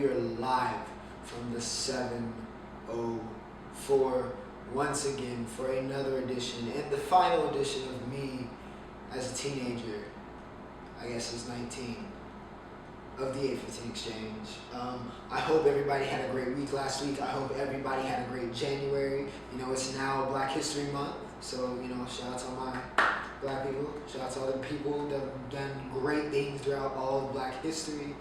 we are live from the 704 once again for another edition and the final edition of me as a teenager. I guess it's 19 of the 815 Exchange. I hope everybody had a great week last week. I hope everybody had a great January. You know, it's now Black History Month, so you know, shout out to all my Black people. Shout out to all the people that have done great things throughout all of Black history.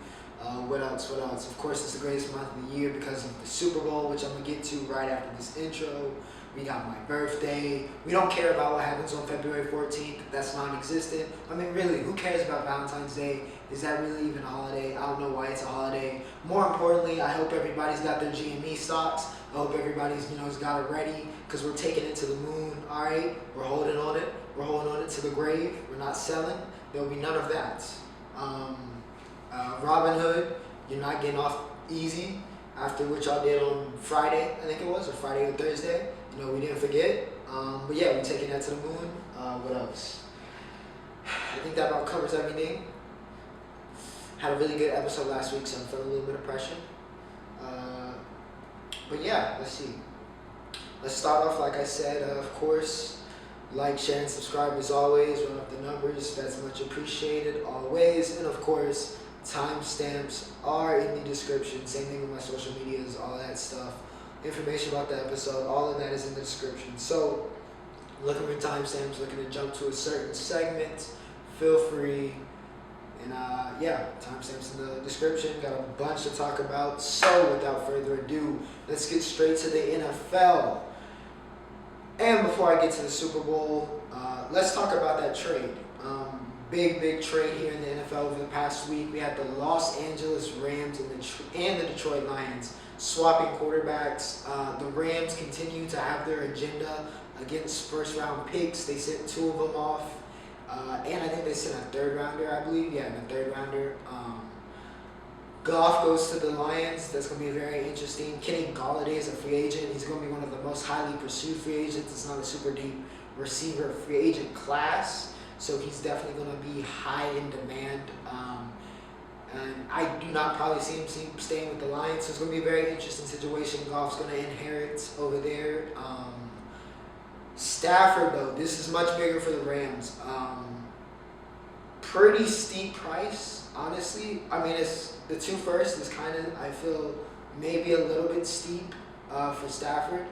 What else? Of course, it's the greatest month of the year because of the Super Bowl, which I'm going to get to right after this intro. We got my birthday. We don't care about what happens on February 14th. That's non-existent. I mean, really, who cares about Valentine's Day? Is that really even a holiday? I don't know why it's a holiday. More importantly, I hope everybody's got their GME stocks. I hope everybody's, has got it ready because we're taking it to the moon, all right? We're holding on it. We're holding on it to the grave. We're not selling. There will be none of that. Robin Hood, you're not getting off easy after what y'all did on Friday, I think it was, or Friday or Thursday. We didn't forget. But yeah, we're taking that to the moon. What else? I think that about covers everything. Had a really good episode last week, so I'm feeling a little bit of pressure. But yeah, let's see. Let's start off, like I said, of course, like, share, and subscribe as always. Run up the numbers. That's much appreciated always. And of course, timestamps are in the description. Same thing with my social medias, all that stuff. Information about the episode, all of that is in the description. So, looking for timestamps, looking to jump to a certain segment, feel free. And yeah, timestamps in the description. Got a bunch to talk about. So, without further ado, let's get straight to the NFL. And before I get to the Super Bowl, let's talk about that trade. Big trade here in the NFL over the past week. We had the Los Angeles Rams and the Detroit Lions swapping quarterbacks. The Rams continue to have their agenda against first-round picks. They sent 2 of them off. And I think they sent a third-rounder, I believe. Yeah, a third-rounder. Goff goes to the Lions. That's going to be very interesting. Kenny Golladay is a free agent. He's going to be one of the most highly pursued free agents. It's not a super deep receiver free agent class, so he's definitely going to be high in demand. And I do not probably see him staying with the Lions, so it's going to be a very interesting situation. Goff's going to inherit over there. Stafford, though, this is much bigger for the Rams. Pretty steep price, honestly. I mean, it's the 2 first is kind of, I feel, maybe a little bit steep for Stafford.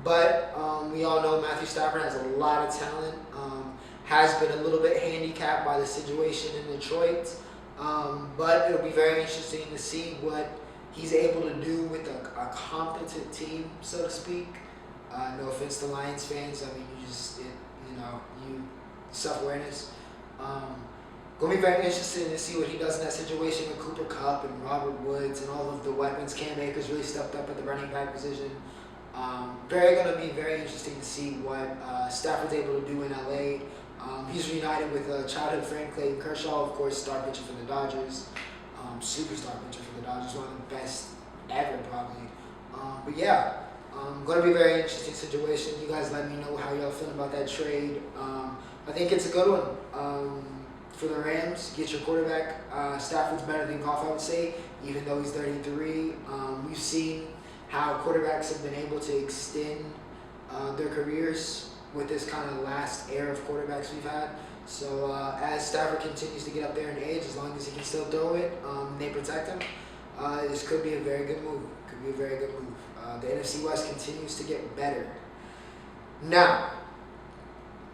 But we all know Matthew Stafford has a lot of talent. Has been a little bit handicapped by the situation in Detroit. But it'll be very interesting to see what he's able to do with a competent team, so to speak. No offense to Lions fans. I mean, you self-awareness. Going to be very interesting to see what he does in that situation with Cooper Kupp and Robert Woods and all of the weapons. Cam Akers really stepped up at the running back position. Going to be very interesting to see what Stafford's able to do in LA. He's reunited with a childhood friend, Clayton Kershaw, of course, star pitcher for the Dodgers. Superstar pitcher for the Dodgers, one of the best ever, probably. But yeah, going to be a very interesting situation. You guys let me know how y'all feeling about that trade. I think it's a good one for the Rams. Get your quarterback. Stafford's better than Goff, I would say, even though he's 33. We've seen how quarterbacks have been able to extend their careers with this kind of last era of quarterbacks we've had. So as Stafford continues to get up there in age, as long as he can still throw it, they protect him. This could be a very good move. The NFC West continues to get better. Now,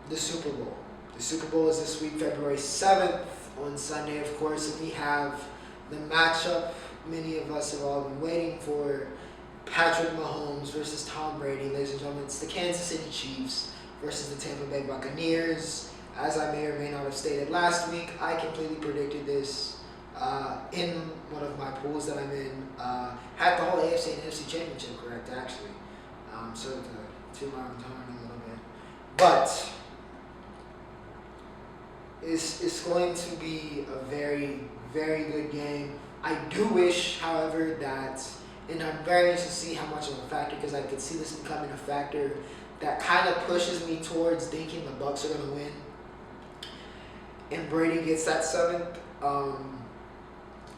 the Super Bowl. The Super Bowl is this week, February 7th, on Sunday, of course, and we have the matchup many of us have all been waiting for. Patrick Mahomes versus Tom Brady. Ladies and gentlemen, it's the Kansas City Chiefs versus the Tampa Bay Buccaneers. As I may or may not have stated last week, I completely predicted this in one of my pools that I'm in. Had the whole AFC and NFC Championship correct, actually. Sort of to my own horn a little bit. But it's going to be a very, very good game. I do wish, however, that, and I'm very interested to see how much of a factor, because I could see this becoming a factor that kind of pushes me towards thinking the Bucs are going to win. And Brady gets that 7th.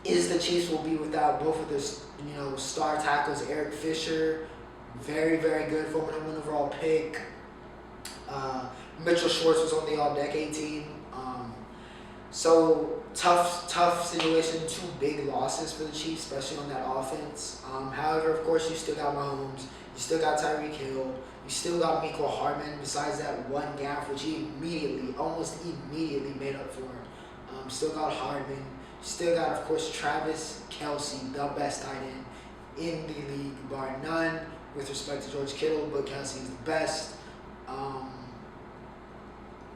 is the Chiefs will be without both of their star tackles. Eric Fisher, very, very good, former #1 overall pick. Mitchell Schwartz was on the All-Decade team. So tough situation. 2 big losses for the Chiefs, especially on that offense. However, of course, you still got Mahomes. You still got Tyreek Hill. You still got Mecole Hardman. Besides that one gaffe, which he almost immediately made up for. Still got Hardman. Still got, of course, Travis Kelce, the best tight end in the league, bar none, with respect to George Kittle, but Kelce is the best.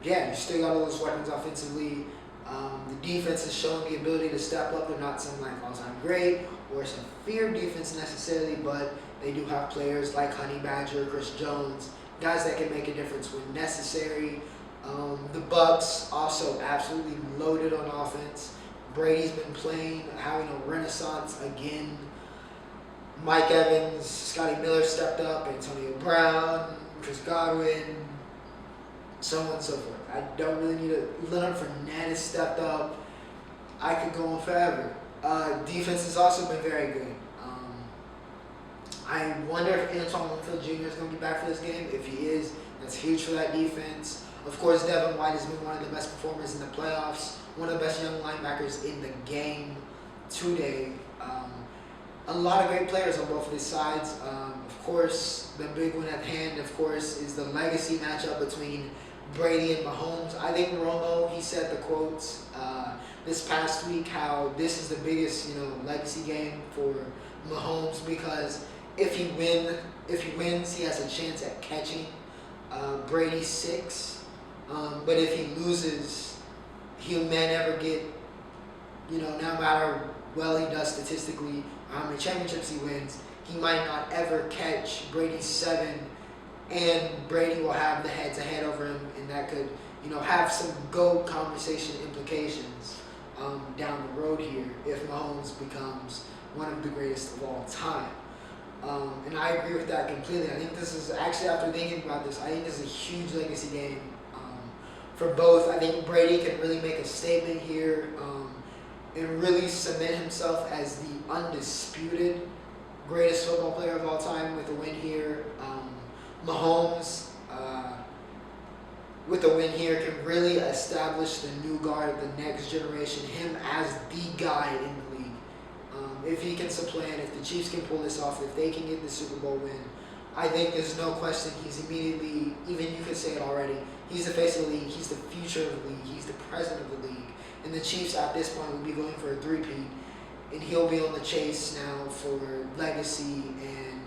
You still got all those weapons offensively. The defense has shown the ability to step up. They're not some all-time great or some feared defense necessarily, but they do have players like Honey Badger, Chris Jones, guys that can make a difference when necessary. The Bucs also absolutely loaded on offense. Brady's been playing, having a renaissance again. Mike Evans, Scotty Miller stepped up, Antonio Brown, Chris Godwin, so on and so forth. I don't really need Leonard Fournette has stepped up. I could go on forever. Defense has also been very good. I wonder if Antoine Winfield Jr. is going to be back for this game. If he is, that's huge for that defense. Of course, Devin White has been one of the best performers in the playoffs, one of the best young linebackers in the game today. A lot of great players on both of these sides. Of course, the big one at hand, of course, is the legacy matchup between Brady and Mahomes. I think Romo, he said the quotes this past week how this is the biggest, legacy game for Mahomes because if he wins, he has a chance at catching Brady's 6. But if he loses, he may never get, no matter well he does statistically, how many championships he wins, he might not ever catch Brady's 7, and Brady will have the head-to-head over him, and that could, have some GOAT conversation implications down the road here if Mahomes becomes one of the greatest of all time. And I agree with that completely. I think this is actually, after thinking about this, I think this is a huge legacy game for both. I think Brady can really make a statement here and really cement himself as the undisputed greatest football player of all time with a win here. Mahomes, with a win here, can really establish the new guard of the next generation, him as the guy in the league. If he can supplant, if the Chiefs can pull this off, if they can get the Super Bowl win, I think there's no question he's immediately, even you could say it already, he's the face of the league, he's the future of the league, he's the president of the league. And the Chiefs at this point will be going for a 3-peat, and he'll be on the chase now for legacy and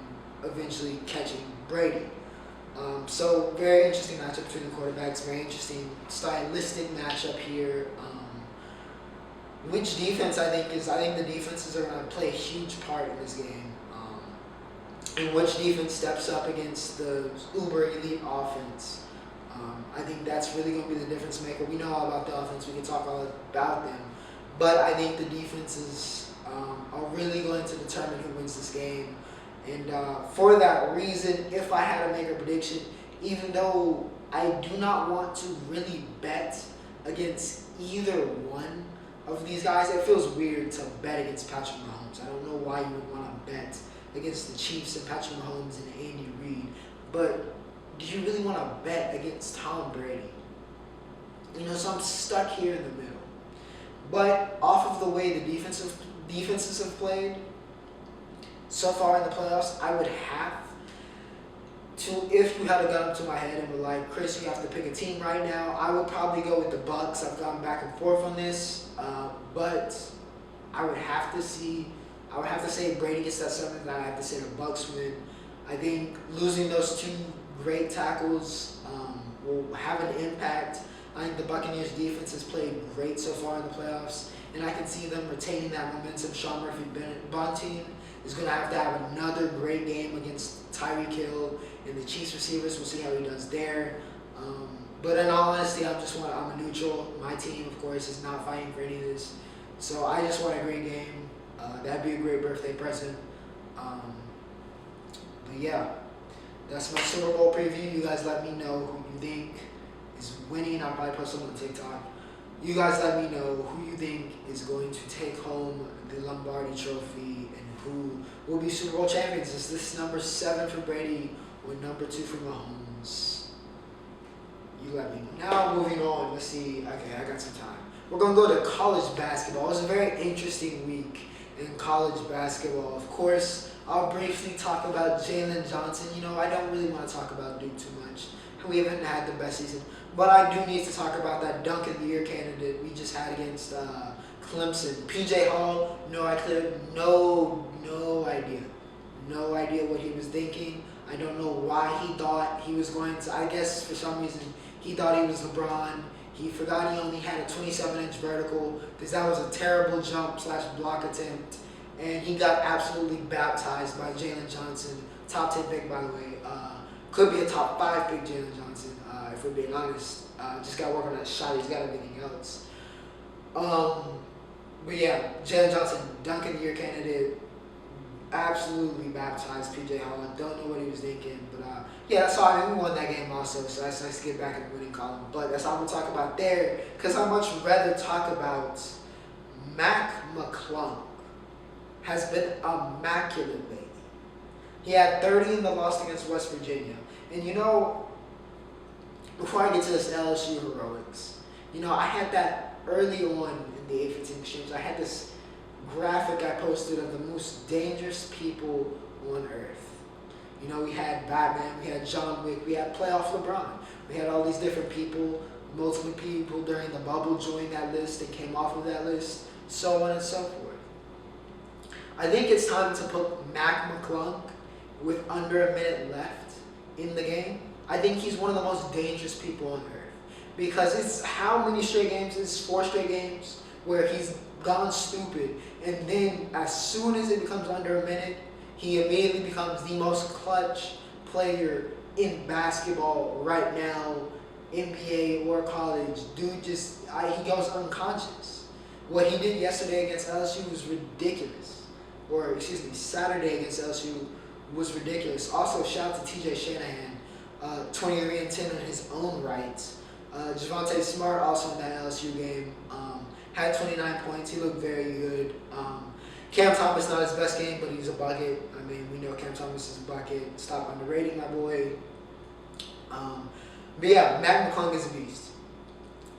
eventually catching Brady. So very interesting matchup between the quarterbacks, very interesting stylistic matchup here. Which defense I think the defenses are going to play a huge part in this game. And which defense steps up against the uber elite offense. I think that's really going to be the difference maker. We know all about the offense. We can talk all about them. But I think the defenses are really going to determine who wins this game. And for that reason, if I had to make a prediction, even though I do not want to really bet against either one of these guys, it feels weird to bet against Patrick Mahomes. I don't know why you would want to bet against the Chiefs and Patrick Mahomes and Andy Reid. But do you really want to bet against Tom Brady? So I'm stuck here in the middle. But off of the way the defenses have played so far in the playoffs, I would have to, if you had a gun to my head and were like, Chris, you have to pick a team right now, I would probably go with the Bucs. I've gone back and forth on this, but I would have to say Brady gets that 7th, and I have to say the Bucs win. I think losing those 2 great tackles will have an impact. I think the Buccaneers defense has played great so far in the playoffs, and I can see them retaining that momentum. Sean Murphy-Bunting team is going to have another great game against Tyreek Hill and the Chiefs receivers. We'll see how he does there. But in all honesty, I'm a neutral. My team, of course, is not fighting for any of this. So I just want a great game. That'd be a great birthday present. But yeah, that's my Super Bowl preview. You guys let me know who you think is winning. I'll probably post them on TikTok. You guys let me know who you think is going to take home the Lombardi Trophy and who will be Super Bowl champions. Is this number 7 for Brady or number 2 for Mahomes? You let me know. Now moving on, let's see. Okay, I got some time. We're going to go to college basketball. It was a very interesting week in college basketball. Of course, I'll briefly talk about Jalen Johnson. You know, I don't really want to talk about Duke too much. We haven't had the best season. But I do need to talk about that Dunk of the Year candidate we just had against Clemson. P.J. Hall, no idea. No idea what he was thinking. I don't know why he thought he was going to. I guess for some reason he thought he was LeBron. He forgot he only had a 27-inch vertical because that was a terrible jump/block attempt. And he got absolutely baptized by Jalen Johnson. Top 10 pick, by the way. Could be a top 5 pick, Jalen Johnson, if we're being honest. Just got to work on that shot. He's got everything else. But yeah, Jalen Johnson, Dunk of the Year candidate. Absolutely baptized P.J. Hall. I don't know what he was thinking. But yeah, that's all. I mean, we won that game also. So that's nice to get back in the winning column. But that's all I'm going to talk about there. Because I'd much rather talk about McClung. Has been immaculate lately. He had 30 in the loss against West Virginia. And you know, before I get to this LSU heroics, you know, I had that early on in the A15 exchange. I had this graphic I posted of the most dangerous people on earth. You know, we had Batman, we had John Wick, we had Playoff LeBron. We had all these different people, multiple people during the bubble joined that list and came off of that list, so on and so forth. I think it's time to put McClung with under a minute left in the game. I think he's one of the most dangerous people on earth. Because it's how many straight games? It's 4 straight games where he's gone stupid. And then as soon as it becomes under a minute, he immediately becomes the most clutch player in basketball right now, NBA or college. Dude just, he goes unconscious. What he did yesterday against LSU was ridiculous. Or, excuse me, Saturday against LSU was ridiculous. Also, shout out to TJ Shanahan, 23-10 on his own right. Javonte Smart also in that LSU game had 29 points. He looked very good. Cam Thomas, not his best game, but he's a bucket. I mean, we know Cam Thomas is a bucket. Stop underrating my boy. But yeah, McClung is a beast.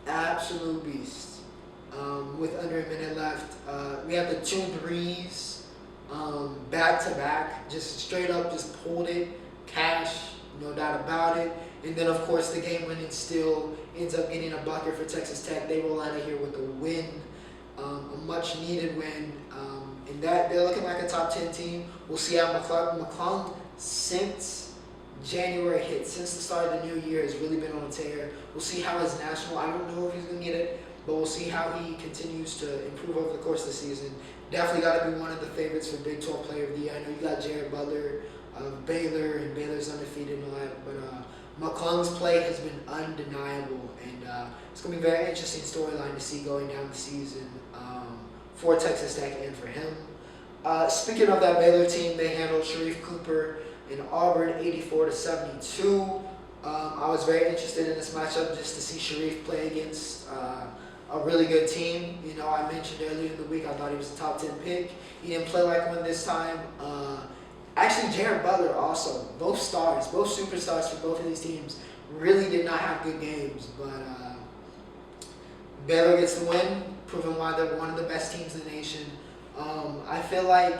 Absolute beast. With under a minute left, we have the 2 threes. Back to back, just straight up, just pulled it, cash, no doubt about it. And then, of course, the game-winning stiil ends up getting a bucket for Texas Tech. They roll out of here with a win, a much-needed win. And that they're looking like a top 10 team. We'll see how McClung, since January hit, since the start of the new year, has really been on a tear. We'll see how his national. I don't know if he's gonna get it, but we'll see how he continues to improve over the course of the season. Definitely got to be one of the favorites for Big 12 Player of the Year. I know you got Jared Butler of Baylor, and Baylor's undefeated and all that, but McClung's play has been undeniable, and it's going to be a very interesting storyline to see going down the season for Texas Tech and for him. Speaking of that Baylor team, they handled Sharif Cooper in Auburn 84-72. I was very interested in this matchup just to see Sharif play against a really good team. You know, I mentioned earlier in the week I thought he was a top 10 pick. He didn't play like one this time. Actually, Jared Butler also. Both stars, both superstars for both of these teams really did not have good games. But Baylor gets the win, proving why they're one of the best teams in the nation. I feel like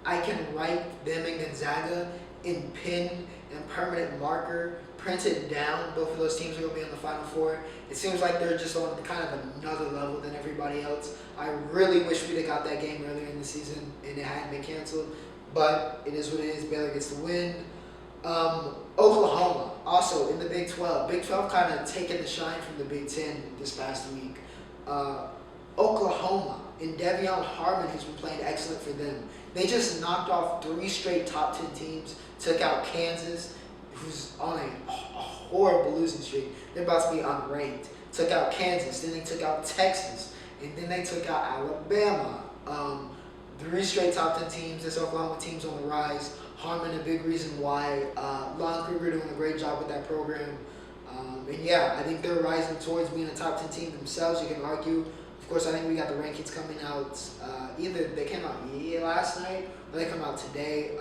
I can write them and Gonzaga in pen and permanent marker, printed down. Both of those teams are going to be on the Final Four. It seems like they're just on kind of another level than everybody else. I really wish we'd have got that game earlier in the season and it hadn't been canceled. But it is what it is. Baylor gets the win. Oklahoma, also in the Big 12. Big 12 kind of taking the shine from the Big 10 this past week. Oklahoma and Devion Harmon, who's been playing excellent for them. They just knocked off 3 straight top 10 teams, took out Kansas, who's on a horrible losing streak. They're about to be unranked. Took out Kansas, then they took out Texas, and then they took out Alabama. 3 straight top 10 teams. This Oklahoma team's on the rise. Harmon, a big reason why. Lon Kruger doing a great job with that program. And yeah, I think they're rising towards being a top 10 team themselves. You can argue Of course, I think we got the rankings coming out. Either they came out last night or they come out today.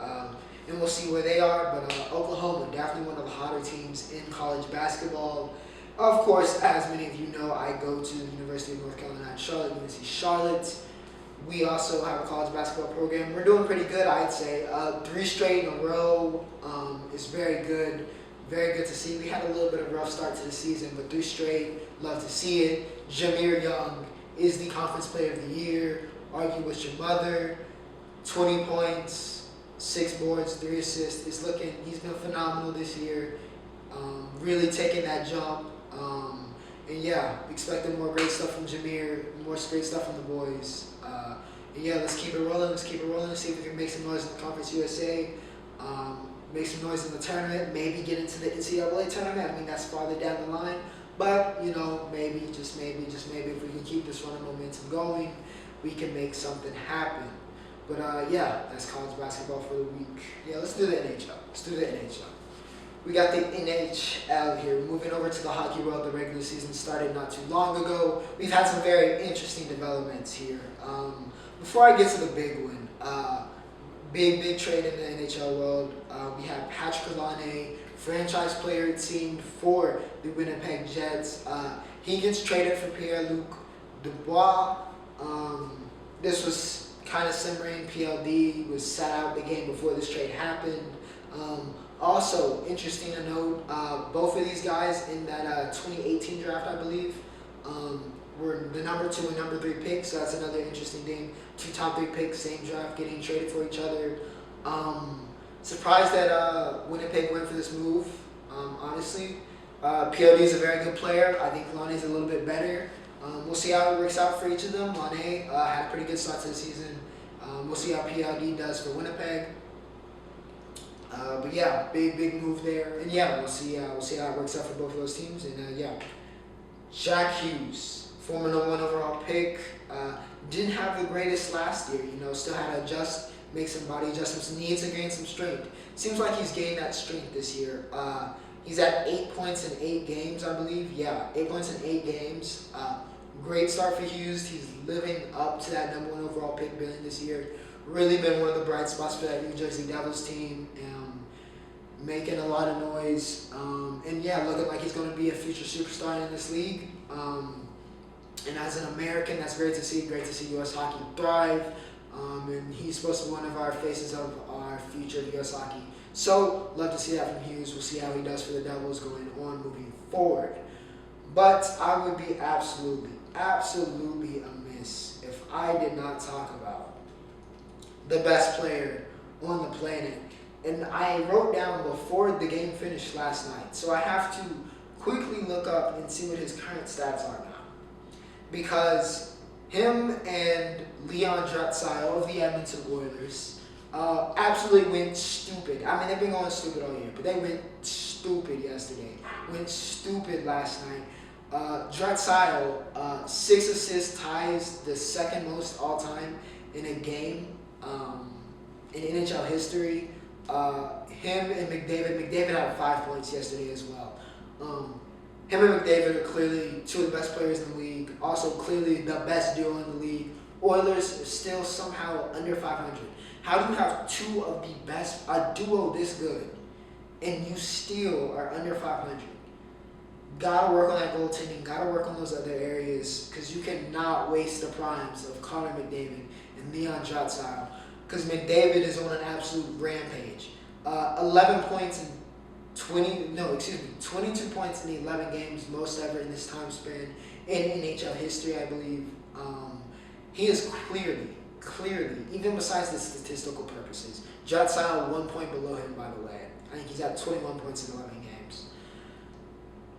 And we'll see where they are. But Oklahoma, definitely one of the hotter teams in college basketball. Of course, as many of you know, I go to the University of North Carolina at Charlotte, UNC Charlotte. We also have a college basketball program. We're doing pretty good, I'd say. 3 straight in a row is very good. Very good to see. We had a little bit of a rough start to the season, but 3 straight, love to see it. Jameer Young is the Conference Player of the Year. Argue with your mother. 20 points, 6 boards, 3 assists. He's been phenomenal this year. Really taking that jump. And yeah, expecting more great stuff from Jameer, more great stuff from the boys. And yeah, let's keep it rolling. See if we can make some noise in the Conference USA. Make some noise in the tournament. Maybe get into the NCAA tournament. I mean, that's farther down the line. But, you know, maybe, just maybe, if we can keep this running momentum going, we can make something happen. But yeah, that's college basketball for the week. Yeah, let's do the NHL. We got the NHL here. Moving over to the hockey world, the regular season started not too long ago. We've had some very interesting developments here. Before I get to the big one, big trade in the NHL world. We have Patrick Laine, franchise player it seemed for the Winnipeg Jets. He gets traded for Pierre-Luc Dubois. This was kind of simmering. PLD was sat out the game before this trade happened. Also, interesting to note, both of these guys in that 2018 draft, I believe, were the number 2 and number 3 picks. So that's another interesting thing. 2 top 3 picks, same draft, getting traded for each other. Surprised that Winnipeg went for this move, honestly. PLD is a very good player. I think Laine is a little bit better. We'll see how it works out for each of them. Laine had a pretty good start to the season. We'll see how PLD does for Winnipeg. But yeah, big move there. And yeah, we'll see how it works out for both of those teams. And yeah, Jack Hughes, former number 1 overall pick, didn't have the greatest last year. You know, still had to adjust, make some body adjustments, needs to gain some strength. Seems like he's gained that strength this year. He's at 8 points in 8 games, I believe. Yeah, 8 points in 8 games. Great start for Hughes. He's living up to that number 1 overall pick billing this year. Really been one of the bright spots for that New Jersey Devils team. Making a lot of noise. And yeah, looking like he's going to be a future superstar in this league. And as an American, that's great to see. Great to see U.S. hockey thrive. And he's supposed to be one of our faces of our future of U.S. hockey. So, love to see that from Hughes. We'll see how he does for the Devils going on moving forward. But I would be absolutely amiss if I did not talk about the best player on the planet. And I wrote down before the game finished last night. So I have to quickly look up and see what his current stats are now. Because him and Leon Draisaitl of the Edmonton Oilers absolutely went stupid. I mean, they've been going stupid all year, but they went stupid yesterday. Went stupid last night. Draisaitl, 6 assists, ties the second most all-time in a game in NHL history. Him and McDavid had 5 points yesterday as well. Him and McDavid are clearly 2 of the best players in the league. Also clearly the best duo in the league. Oilers are still somehow under 500. How do you have 2 of the best, a duo this good, and you still are under 500? Gotta work on that goaltending. Gotta work on those other areas, because you cannot waste the primes of Conor McDavid and Leon Draisaitl. Because McDavid is on an absolute rampage. 11 points in 22 points in 11 games, most ever in this time span in NHL history, I believe. He is clearly, even besides the statistical purposes, Draisaitl 1 point below him, by the way. I think he's at 21 points in 11 games.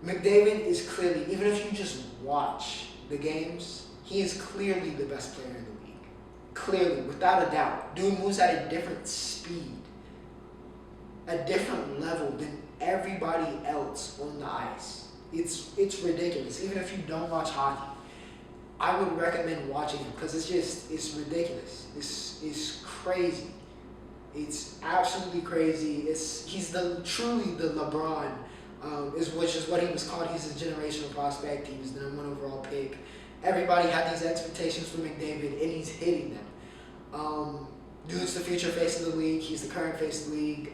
McDavid is clearly, even if you just watch the games, he is clearly the best player in the league. Clearly, without a doubt. Dude moves at a different speed, a different level than everybody else on the ice. It's ridiculous. Even if you don't watch hockey, I would recommend watching him, because it's ridiculous. It's crazy. It's absolutely crazy. He's truly the LeBron, which is what he was called. He's a generational prospect. He was the number 1 overall pick. Everybody had these expectations for McDavid, and he's hitting them. Dude's the future face of the league. He's the current face of the league.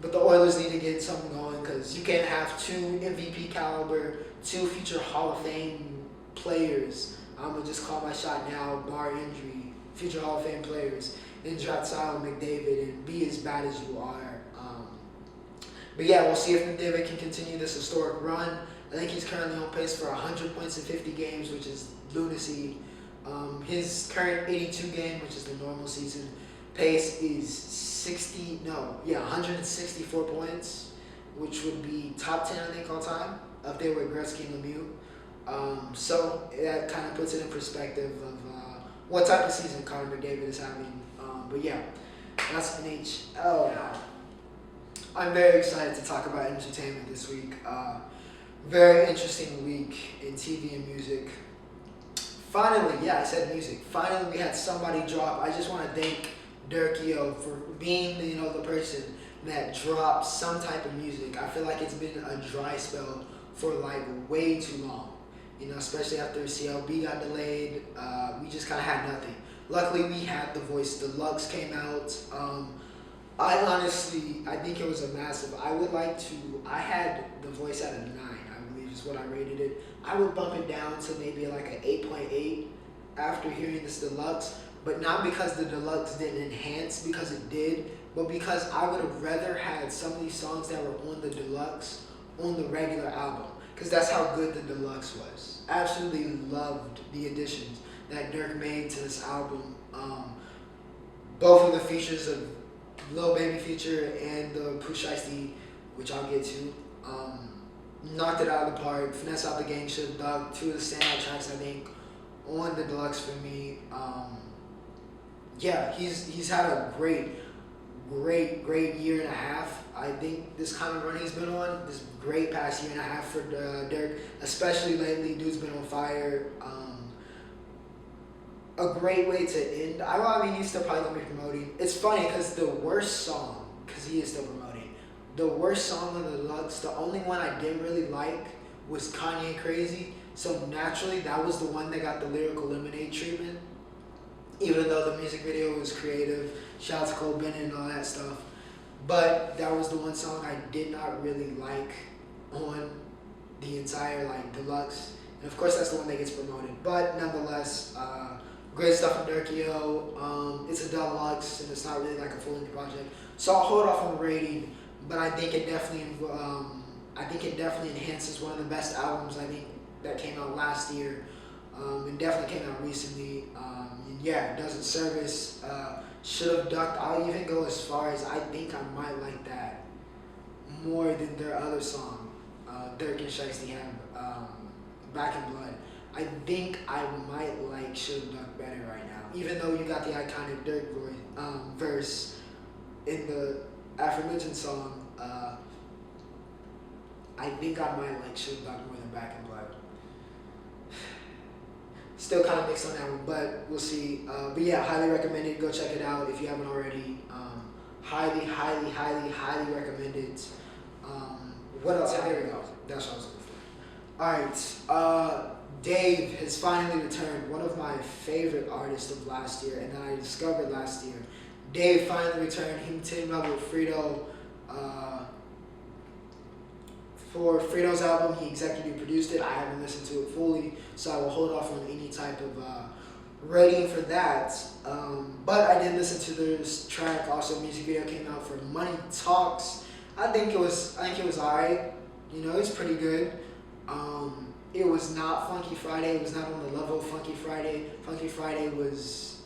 But the Oilers need to get something going because you can't have 2 MVP caliber, 2 future Hall of Fame players. I'm going to just call my shot now, bar injury, future Hall of Fame players, and draft style McDavid and be as bad as you are. But yeah, we'll see if McDavid can continue this historic run. I think he's currently on pace for 100 points in 50 games, which is lunacy. His current 82 game, which is the normal season pace, is 164 points, which would be top 10, I think, all time, up there with Gretzky and Lemieux. So that kind of puts it in perspective of what type of season Conor McDavid is having. But yeah, that's NHL. I'm very excited to talk about entertainment this week. Very interesting week in TV and music. Finally, I said music. Finally, we had somebody drop. I just want to thank Dirkio for being, the person that drops some type of music. I feel like it's been a dry spell for like way too long. Especially after CLB got delayed, we just kind of had nothing. Luckily, we had the Voice Deluxe came out. I think it was a massive. I had the Voice at a 9, I believe is what I rated it. I would bump it down to maybe like an 8.8 after hearing this Deluxe, but not because the Deluxe didn't enhance, because it did, but because I would have rather had some of these songs that were on the Deluxe on the regular album, because that's how good the Deluxe was. Absolutely loved the additions that Dirk made to this album. Both of the features of Lil Baby feature and the Push Ice-T, which I'll get to, knocked it out of the park. Finesse Out the Gang, Should Have Dug, 2 of the standout tracks, I think, on the Deluxe for me. He's had a great year and a half. I think this kind of run he's been on, this great past year and a half for Dirk, especially lately. Dude's been on fire. A great way to end. He's still probably going to be promoting. It's funny because the worst song, because he is still promoting, the worst song on the Deluxe, the only one I didn't really like was Kanye Crazy. So naturally, that was the one that got the lyrical lemonade treatment. Even though the music video was creative, shout out to Cole Bennett and all that stuff. But that was the one song I did not really like on the entire Deluxe. And of course, that's the one that gets promoted. But nonetheless, great stuff from Dirkio. It's a Deluxe, and it's not really like a full-length project. So I'll hold off on the rating, but I think it definitely enhances one of the best albums I think that came out last year, and definitely came out recently. It does it service. Should Have Ducked. I'll even go as far as I think I might like that more than their other song, Dirk and Shiesty have, Back in Blood. I think I might like Should Have Ducked better right now, even though you got the iconic Dirk verse in the aforementioned song. I think I might like Should Have Ducked more than Back in Blood. Still kind of mixed on that one, but we'll see. But highly recommended. Go check it out if you haven't already. Highly recommend it. What else? There we go. That's what I was looking for. Alright. Dave has finally returned. One of my favorite artists of last year, and that I discovered last year. Dave finally returned. He teamed up with Frito. For Frito's album, he executive produced it. I haven't listened to it fully, so I will hold off on any type of rating for that. But I did listen to this track. Also, music video came out for Money Talks. I think it was alright. It's pretty good. It was not Funky Friday. It was not on the level of Funky Friday. Funky Friday was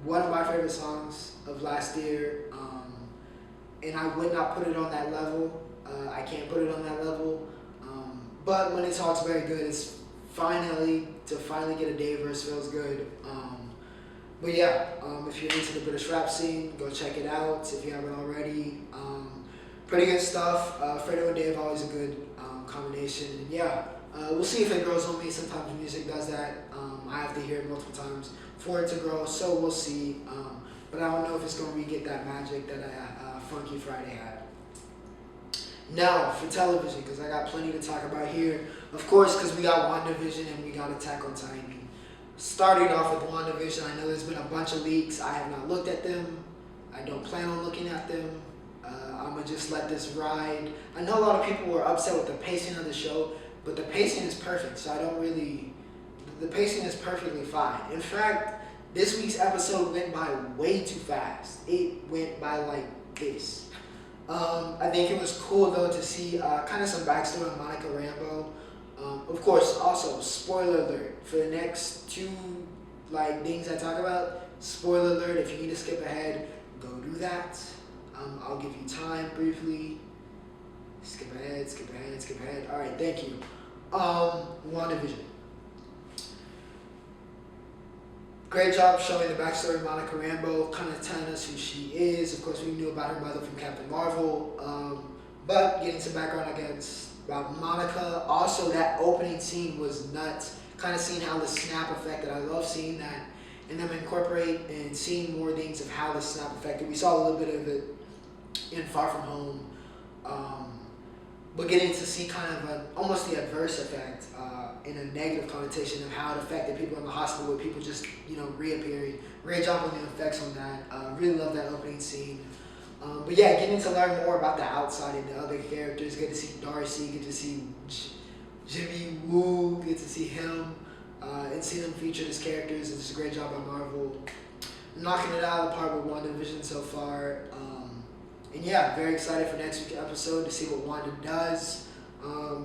one of my favorite songs of last year, and I would not put it on that level. I can't put it on that level. But Money Talks very good. It's finally get a Dave verse feels good. But if you're into the British rap scene, go check it out if you haven't already. Pretty good stuff. Fredo and Dave always a good combination. And we'll see if it grows on me. Sometimes music does that. I have to hear it multiple times for it to grow. So we'll see. But I don't know if it's going to get that magic that Funky Friday had. Now, for television, because I got plenty to talk about here. Of course, because we got WandaVision and we got Attack on Titan. Starting off with WandaVision, I know there's been a bunch of leaks. I have not looked at them. I don't plan on looking at them. I'm going to just let this ride. I know a lot of people were upset with the pacing of the show, but the pacing is perfect, so I don't really... The pacing is perfectly fine. In fact, this week's episode went by way too fast. It went by like this. I think it was cool though to see kind of some backstory on Monica Rambeau. Of course, also spoiler alert for the next two things I talk about. Spoiler alert: if you need to skip ahead, go do that. I'll give you time briefly. Skip ahead, skip ahead, skip ahead. All right, thank you. WandaVision. Great job showing the backstory of Monica Rambeau, kind of telling us who she is. Of course, we knew about her mother from Captain Marvel, but getting some background about Monica. Also, that opening scene was nuts. Kind of seeing how the snap affected. I love seeing that, and them incorporate and seeing more things of how the snap affected. We saw a little bit of it in Far From Home, but getting to see kind of almost the adverse effect. In a negative connotation of how it affected people in the hospital with people just, reappearing. Great job on the effects on that. Really love that opening scene. But yeah, getting to learn more about the outside and the other characters. Get to see Darcy, get to see Jimmy Woo, get to see him, and see them featured as characters. It's just a great job by Marvel. Knocking it out of the park with WandaVision so far. And yeah, very excited for next week's episode to see what Wanda does.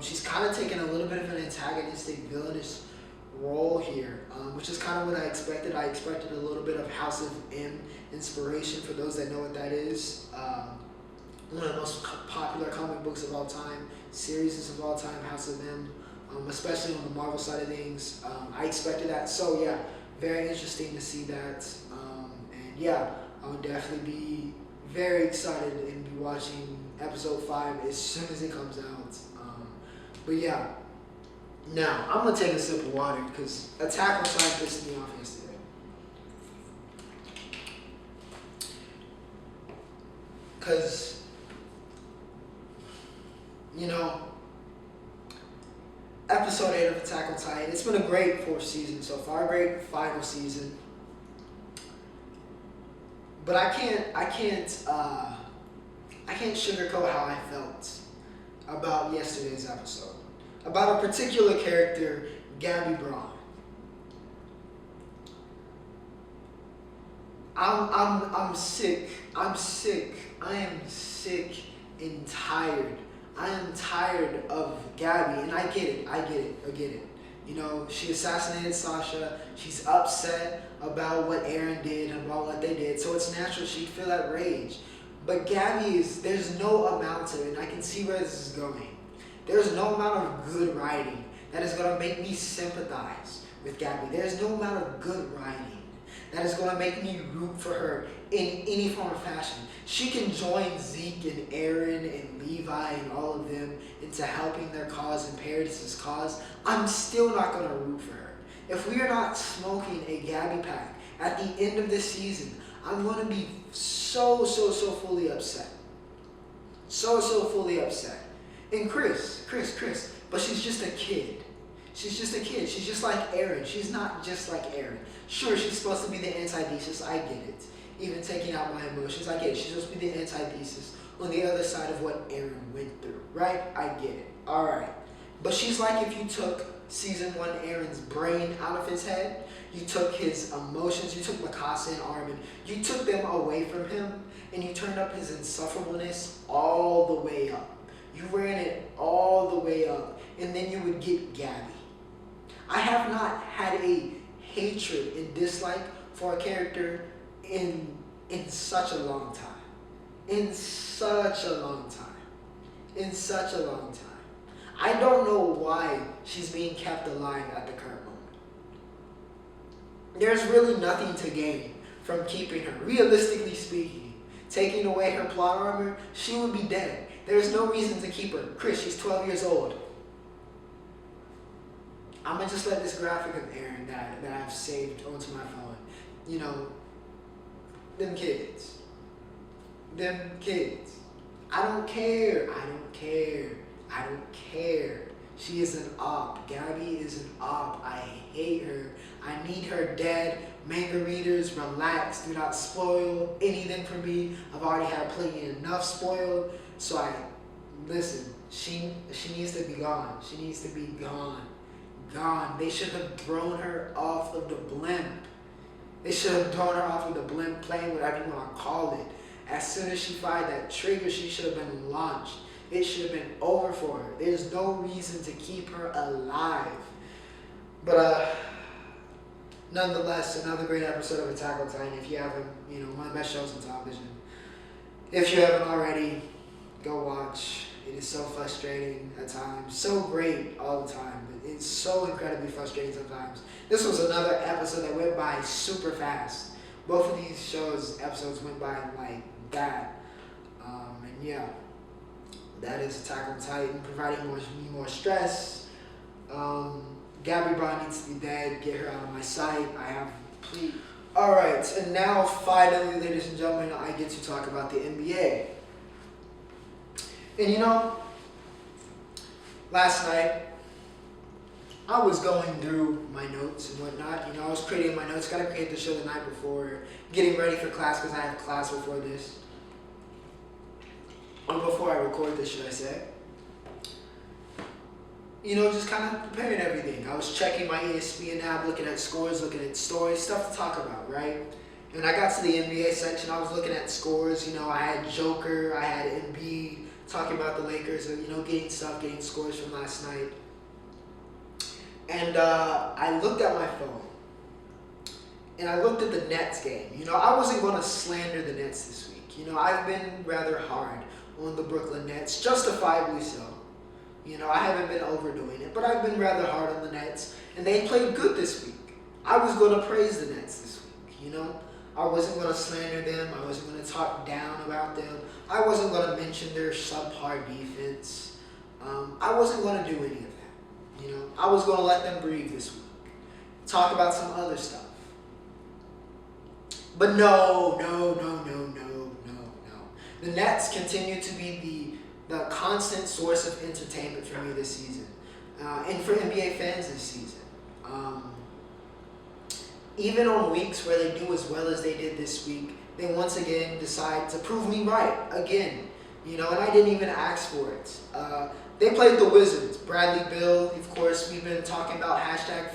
She's kind of taken a little bit of an antagonistic, villainous role here, which is kind of what I expected. I expected a little bit of House of M inspiration, for those that know what that is. One of the most popular comic books of all time, series of all time, House of M, especially on the Marvel side of things. I expected that, so yeah, very interesting to see that. And yeah, I would definitely be very excited and be watching episode 5 as soon as it comes out. But yeah, now I'm gonna take a sip of water because Attack on Titan pissed me off yesterday. Because, episode 8 of Attack on Titan, it's been a great 4th season so far, a great final season. But I can't sugarcoat how I felt about yesterday's episode. About a particular character, Gabi Braun. I'm sick. I am sick and tired. I am tired of Gabi, and I get it. She assassinated Sasha. She's upset about what Aaron did and about what they did, so it's natural she'd feel that rage. But Gabi there's no amount of it, and I can see where this is going. There's no amount of good writing that is going to make me sympathize with Gabi. There's no amount of good writing that is going to make me root for her in any form of fashion. She can join Zeke and Aaron and Levi and all of them into helping their cause and Paradis's cause. I'm still not going to root for her. If we are not smoking a Gabi pack at the end of this season, I'm going to be so fully upset. So fully upset. And Chris, but she's just a kid. She's just a kid. She's just like Aaron. She's not just like Aaron. Sure, she's supposed to be the antithesis. I get it. Even taking out my emotions, I get it. She's supposed to be the antithesis on the other side of what Aaron went through, right? I get it. All right. But she's like if you took season 1 Aaron's brain out of his head, you took his emotions, you took Mikasa and Armin, you took them away from him, and you turned up his insufferableness all the way up. You ran it all the way up, and then you would get Gabi. I have not had a hatred and dislike for a character in such a long time. In such a long time. I don't know why she's being kept alive at the current moment. There's really nothing to gain from keeping her. Realistically speaking, taking away her plot armor, she would be dead. There's no reason to keep her. Chris, she's 12 years old. I'm going to just let this graphic of Aaron that I've saved onto my phone. Them kids. I don't care. She is an op. Gabi is an op. I hate her. I need her dead. Manga readers, relax. Do not spoil anything for me. I've already had plenty enough spoiled. So listen. She needs to be gone. She needs to be gone. Gone. They should have thrown her off of the blimp. Playing whatever you want to call it. As soon as she fired that trigger, she should have been launched. It should have been over for her. There's no reason to keep her alive. But nonetheless, another great episode of Attack on Titan. If you haven't, one of the best shows on television. If you haven't already, go watch. It is so frustrating at times. So great all the time. But it's so incredibly frustrating sometimes. This was another episode that went by super fast. Both of these episodes went by like that. And yeah, that is Attack on Titan, providing me more stress. Gabi Bond needs to be dead. Get her out of my sight. I have complete. Alright, and now finally, ladies and gentlemen, I get to talk about the NBA. And last night, I was going through my notes and whatnot. I was creating my notes. Got to create the show the night before, getting ready for class because I have class before this. Or before I record this, should I say. Just kind of preparing everything. I was checking my ESPN app, looking at scores, looking at stories, stuff to talk about, right? And I got to the NBA section. I was looking at scores. I had Joker, I had Embiid talking about the Lakers, getting scores from last night. And I looked at my phone. And I looked at the Nets game. I wasn't going to slander the Nets this week. I've been rather hard on the Brooklyn Nets, justifiably so. I haven't been overdoing it, but I've been rather hard on the Nets, and they played good this week. I was going to praise the Nets this week, I wasn't going to slander them. I wasn't going to talk down about them. I wasn't going to mention their subpar defense. I wasn't going to do any of that. I was going to let them breathe this week. Talk about some other stuff. But no. The Nets continue to be the constant source of entertainment for me this season. And for NBA fans this season. Even on weeks where they do as well as they did this week, they once again decide to prove me right again. And I didn't even ask for it. They played the Wizards. Bradley Beal, of course, we've been talking about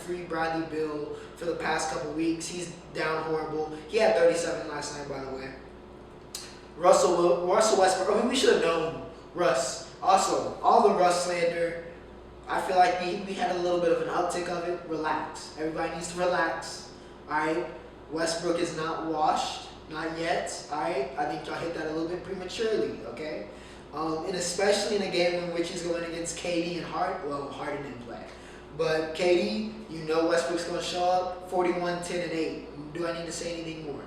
#free Bradley Beal for the past couple weeks. He's down horrible. He had 37 last night, by the way. Russell Westbrook. We should have known Russ. Also, all the Russ slander, I feel like we had a little bit of an uptick of it. Relax. Everybody needs to relax. Alright? Westbrook is not washed. Not yet. Alright? I think y'all hit that a little bit prematurely. Okay? And especially in a game in which he's going against KD and Harden. Well, Harden didn't play. But KD, Westbrook's going to show up 41, 10, and 8. Do I need to say anything more?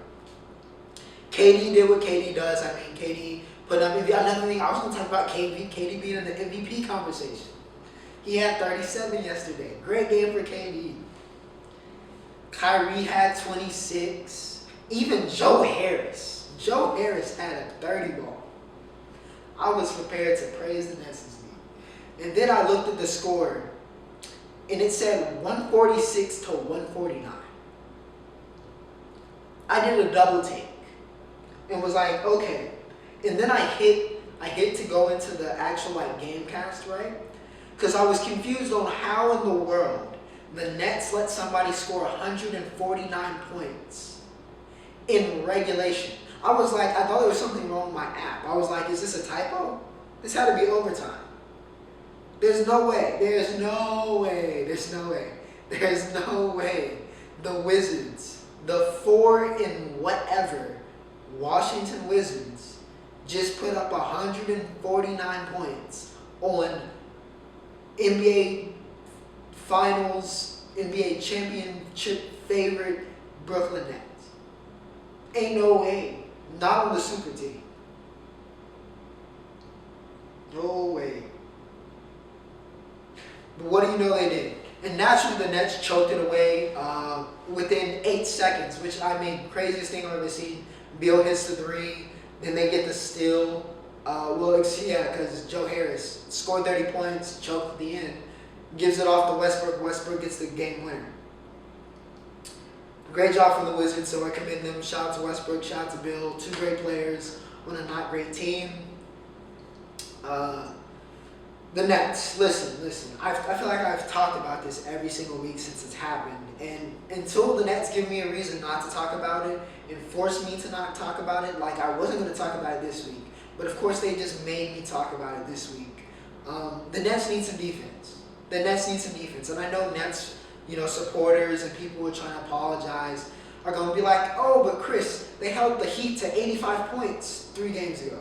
KD did what KD does. KD put up another thing. I was going to talk about KD being in the MVP conversation. He had 37 yesterday. Great game for KD. Kyrie had 26. Even Joe Harris. Joe Harris had a 30 ball. I was prepared to praise the Nets this week. And then I looked at the score. And it said 146 to 149. I did a double take. And was like, okay. And then I hit to go into the actual game cast, right? Because I was confused on how in the world the Nets let somebody score 149 points in regulation. I thought there was something wrong with my app. I was like, is this a typo? This had to be overtime. There's no way. The Wizards, the 4 and whatever Washington Wizards just put up 149 points on NBA Finals, NBA championship favorite Brooklyn Nets. Ain't no way. Not on the super team. No way. But what do you know they did? And naturally the Nets choked it away within 8 seconds, which craziest thing I've ever seen. Beal hits the 3, then they get the steal. Because Joe Harris scored 30 points, choked at the end, gives it off to Westbrook. Westbrook gets the game winner. Great job from the Wizards, so I commend them. Shout out to Westbrook, shout out to Bill. Two great players on a not great team. The Nets, listen. I feel like I've talked about this every single week since it's happened. And until the Nets give me a reason not to talk about it and force me to not talk about it, like I wasn't going to talk about it this week. But of course they just made me talk about it this week. The Nets need some defense. And I know Nets, supporters and people who are trying to apologize are going to be like, oh, but Chris, they held the Heat to 85 points 3 games ago.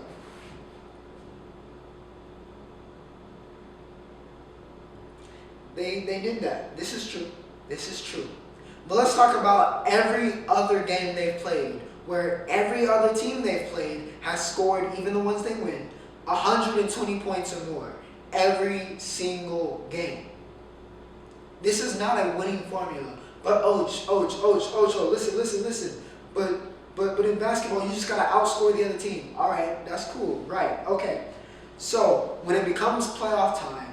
They did that. This is true. But let's talk about every other game they've played, where every other team they've played has scored, even the ones they win, 120 points or more every single game. This is not a winning formula. But listen. But in basketball, you just gotta outscore the other team. All right, that's cool, right? Okay. So when it becomes playoff time,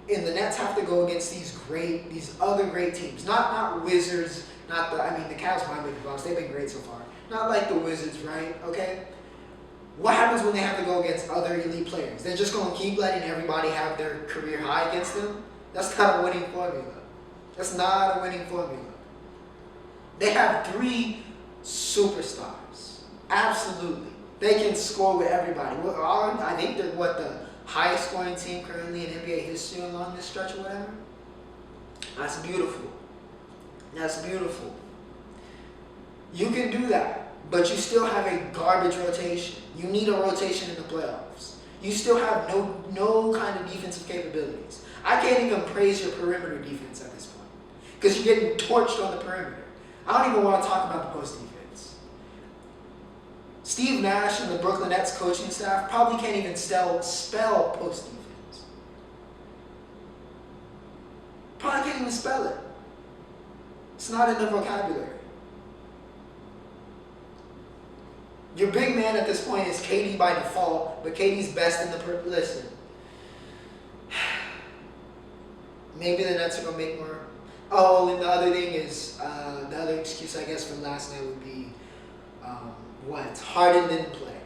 and the Nets have to go against these other great teams, not Wizards, the Cavs might make the playoffs. They've been great so far. Not like the Wizards, right? Okay. What happens when they have to go against other elite players? They're just gonna keep letting everybody have their career high against them. That's not a winning formula. They have 3 superstars. Absolutely. They can score with everybody. I think they're the highest scoring team currently in NBA history along this stretch or whatever. That's beautiful. You can do that, but you still have a garbage rotation. You need a rotation in the playoffs. You still have no kind of defensive capabilities. I can't even praise your perimeter defense at this point because you're getting torched on the perimeter. I don't even want to talk about the post defense. Steve Nash and the Brooklyn Nets coaching staff probably can't even spell post defense. Probably can't even spell it. It's not in the vocabulary. Your big man at this point is KD by default, but KD's best in the listen. Maybe the Nets are going to make more. Oh, and the other thing is, the other excuse I guess from last night would be, Harden didn't play.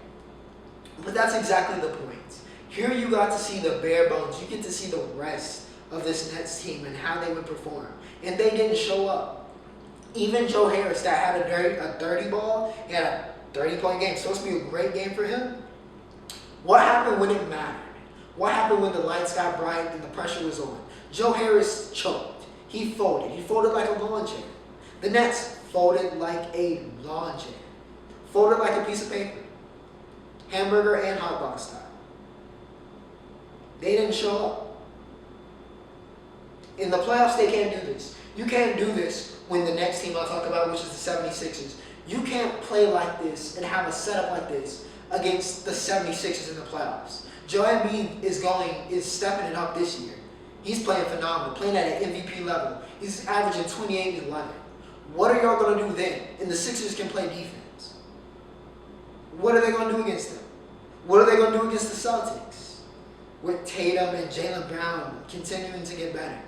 But that's exactly the point. Here you got to see the bare bones. You get to see the rest of this Nets team and how they would perform. And they didn't show up. Even Joe Harris that had a dirty ball, he had a 30-point game. Supposed to be a great game for him. What happened when it mattered? What happened when the lights got bright and the pressure was on? Joe Harris choked. He folded. He folded like a lawn chair. The Nets folded like a lawn chair. Folded like a piece of paper. Hamburger and hot dog style. They didn't show up. In the playoffs, they can't do this. You can't do this when the next team I'll talk about, which is the 76ers. You can't play like this and have a setup like this against the 76ers in the playoffs. Joel Embiid is stepping it up this year. He's playing phenomenal, playing at an MVP level. He's averaging 28 and 11. What are y'all going to do then? And the Sixers can play defense. What are they going to do against them? What are they going to do against the Celtics? With Tatum and Jaylen Brown continuing to get better.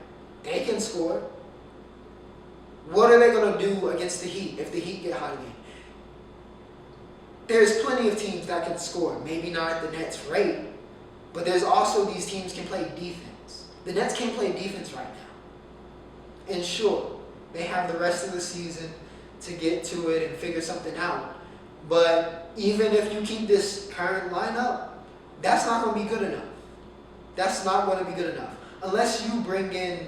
They can score. What are they going to do against the Heat if the Heat get hot again? There's plenty of teams that can score. Maybe not at the Nets' rate, but there's also these teams can play defense. The Nets can't play defense right now. And sure, they have the rest of the season to get to it and figure something out. But even if you keep this current lineup, that's not going to be good enough. That's not going to be good enough. Unless you bring in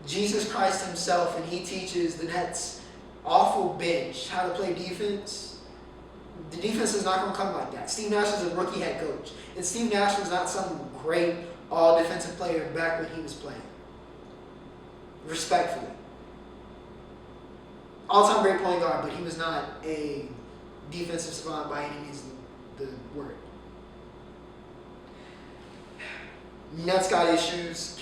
Jesus Christ himself and he teaches the Nets awful bench how to play defense, the defense is not going to come like that. Steve Nash is a rookie head coach. And Steve Nash was not some great all-defensive player back when he was playing. Respectfully. All-time great point guard, but he was not a defensive savant by any means of the word. Nets got issues.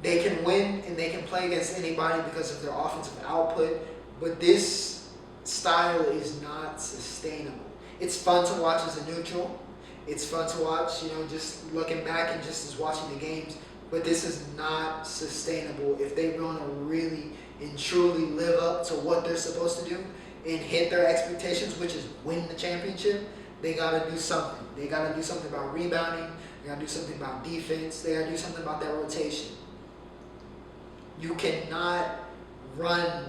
They can win and they can play against anybody because of their offensive output, but this style is not sustainable. it's fun to watch as a neutral. It's fun to watch, just looking back and just as watching the games. But this is not sustainable. If they want to really and truly live up to what they're supposed to do and hit their expectations, which is win the championship, they got to do something. They got to do something about rebounding. They got to do something about defense. They got to do something about that rotation. You cannot run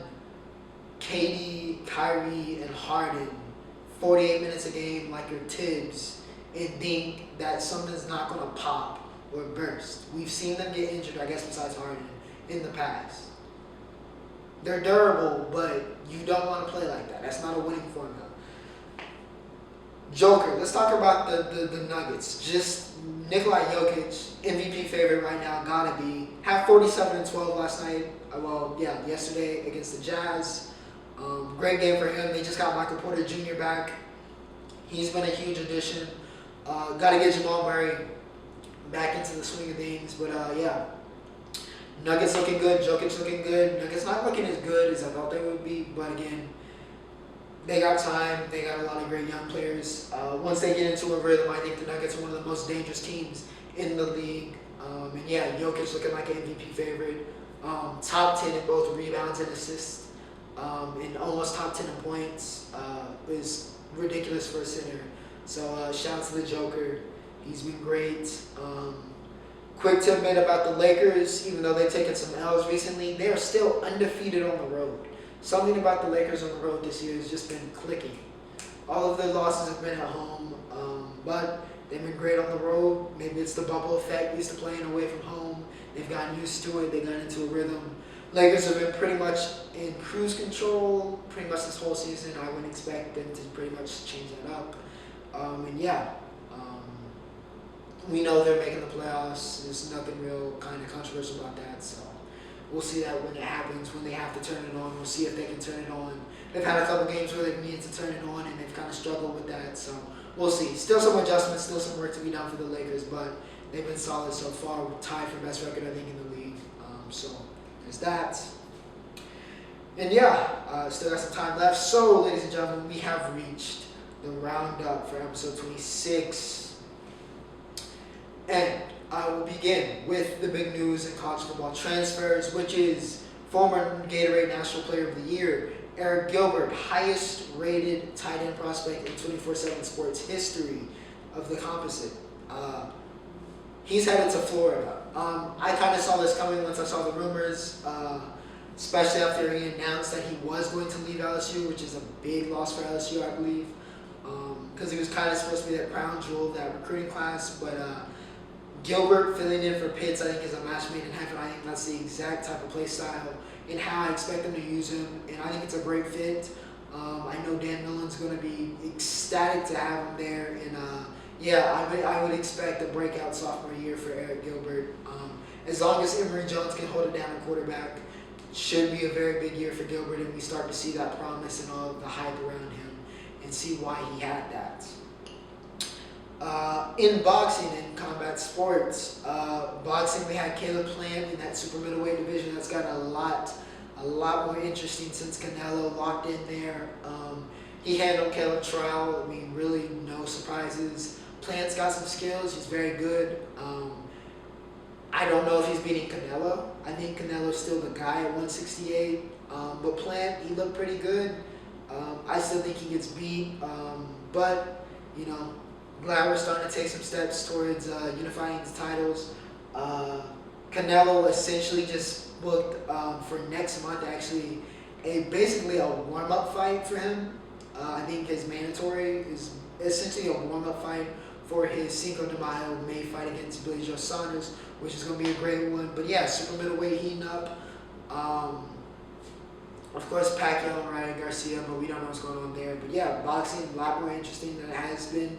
KD, Kyrie, and Harden 48 minutes a game like your Tibbs and think that something's not going to pop or burst. We've seen them get injured, I guess, besides Harden, in the past. They're durable, but you don't want to play like that. That's not a winning formula. Joker, let's talk about the Nuggets. Just Nikola Jokic, MVP favorite right now, gotta be. Had 47 and 12 last night. Yesterday against the Jazz. Great game for him. They just got Michael Porter Jr. back. He's been a huge addition. Got to get Jamal Murray back into the swing of things. But Nuggets looking good. Jokic looking good. Nuggets not looking as good as I thought they would be. But again, they got time. They got a lot of great young players. Once they get into a rhythm, I think the Nuggets are one of the most dangerous teams in the league. Jokic looking like an MVP favorite. Top 10 in both rebounds and assists. And almost top 10 in points. Is ridiculous for a center. So shout out to the Joker. He's been great. Quick tidbit about the Lakers, even though they've taken some L's recently, they are still undefeated on the road. Something about the Lakers on the road this year has just been clicking. All of their losses have been at home, but they've been great on the road. Maybe it's the bubble effect, used to playing away from home. They've gotten used to it. They got into a rhythm. Lakers have been pretty much in cruise control pretty much this whole season. I wouldn't expect them to pretty much change that up. We know they're making the playoffs. There's nothing real kind of controversial about that. So we'll see that when it happens, when they have to turn it on. We'll see if they can turn it on. They've had a couple games where they've needed to turn it on, and they've kind of struggled with that. So we'll see. Still some adjustments, still some work to be done for the Lakers, but they've been solid so far. We're tied for best record, I think, in the league. So there's that. And still got some time left. So, ladies and gentlemen, we have reached the roundup for episode 26. And I will begin with the big news in college football transfers, which is former Gatorade National Player of the Year, Arik Gilbert, highest rated tight end prospect in 24/7 Sports history of the composite. He's headed to Florida. I kind of saw this coming once I saw the rumors, especially after he announced that he was going to leave LSU, which is a big loss for LSU, I believe, because he was kind of supposed to be that crown jewel of that recruiting class. But Gilbert filling in for Pitts, I think, is a match made in heaven. I think that's the exact type of play style and how I expect them to use him, and I think it's a great fit. I know Dan Millen's going to be ecstatic to have him there, and I would expect a breakout sophomore year for Arik Gilbert. As long as Emory Jones can hold it down at quarterback, should be a very big year for Gilbert, and we start to see that promise and all of the hype around him and see why he had that. In boxing and combat sports, boxing, we had Caleb Plant in that super middleweight division. That's gotten a lot more interesting since Canelo locked in there. He handled Caleb Trial. I mean, really no surprises. Plant's got some skills. He's very good. I don't know if he's beating Canelo. I think Canelo's still the guy at 168. But Plant, he looked pretty good. I still think he gets beat. But, glad we're starting to take some steps towards unifying the titles. Canelo essentially just booked for next month, actually, basically a warm-up fight for him. I think his mandatory is essentially a warm-up fight for his Cinco de Mayo May fight against Billy Joe Saunders, which is going to be a great one. But super middleweight heating up. Of course, Pacquiao and Ryan Garcia, but we don't know what's going on there. But boxing, a lot more interesting than it has been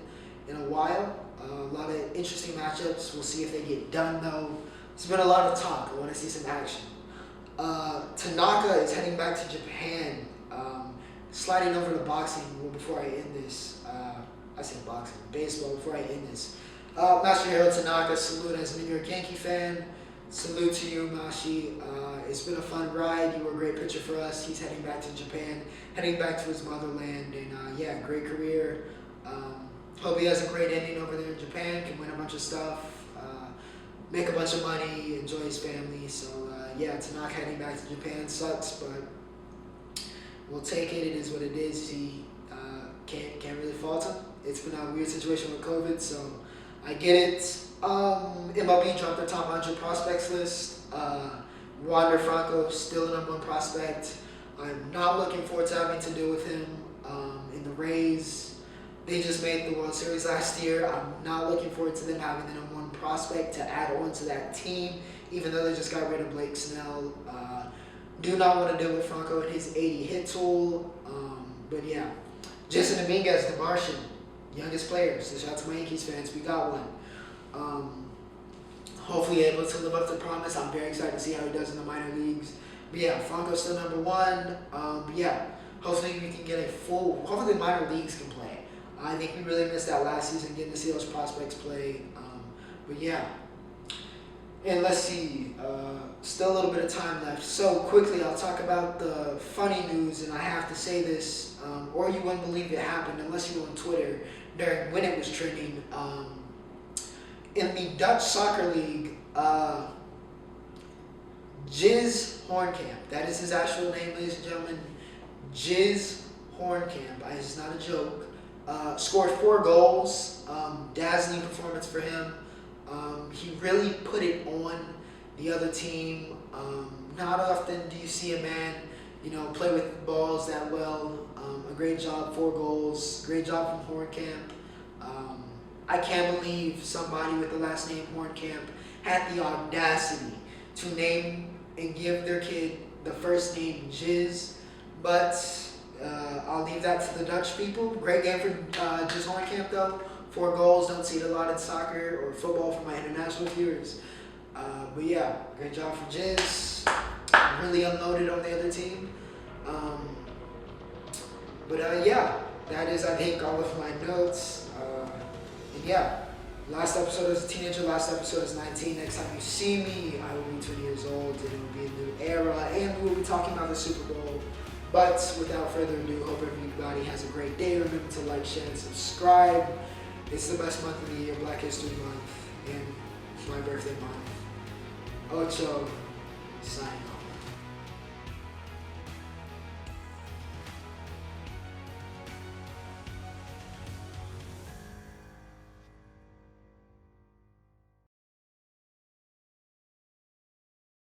in a while. A lot of interesting matchups. We'll see if they get done, though. There's been a lot of talk. I want to see some action. Tanaka is heading back to Japan. Sliding over to boxing before I end this. I said boxing, baseball before I end this. Masahiro Tanaka, salute as a New York Yankee fan. Salute to you, Mashi. It's been a fun ride. You were a great pitcher for us. He's heading back to Japan, heading back to his motherland, and great career. Hope he has a great ending over there in Japan, can win a bunch of stuff, make a bunch of money, enjoy his family. So yeah, to not heading back to Japan sucks, but we'll take it. It is what it is. He can't really fault him. It's been a weird situation with COVID, so I get it. MLB dropped their top 100 prospects list. Wander Franco still the #1 prospect. I'm not looking forward to having to deal with him in the Rays. They just made the World Series last year. I'm not looking forward to them having the #1 prospect to add on to that team, even though they just got rid of Blake Snell. Do not want to deal with Franco and his 80 hit tool. But yeah, Jason Dominguez, the Martian, youngest players. So shout out to my Yankees fans. We got one. Hopefully able to live up to promise. I'm very excited to see how he does in the minor leagues. But yeah, Franco's still #1. But yeah, hopefully we can get a full. Hopefully the minor leagues can play. I think we really missed that last season, getting to see those prospects play. But yeah, and let's see. Still a little bit of time left. So quickly, I'll talk about the funny news, and I have to say this, or you wouldn't believe it happened unless you were on Twitter during when it was trending. In the Dutch Soccer League, Jizz Hornkamp, that is his actual name, ladies and gentlemen, Jizz Hornkamp, it's not a joke, scored 4 goals, dazzling performance for him. He really put it on the other team. Not often do you see a man, play with balls that well. A great job, 4 goals, great job from Hornkamp. I can't believe somebody with the last name Hornkamp had the audacity to name and give their kid the first name Jizz, but I'll leave that to the Dutch people. Great game for Jizz Hornkamp though. 4 goals, don't see it a lot in soccer or football for my international viewers. But yeah, great job for Jizz. Really unloaded on the other team. But yeah, that is I think all of my notes. And yeah, last episode as a teenager, last episode as 19. Next time you see me, I will be 20 years old, and it will be a new era, and we will be talking about the Super Bowl. But without further ado, hope everybody has a great day. Remember to like, share, and subscribe. It's the best month of the year, Black History Month, and my birthday month. Ocho, signing off.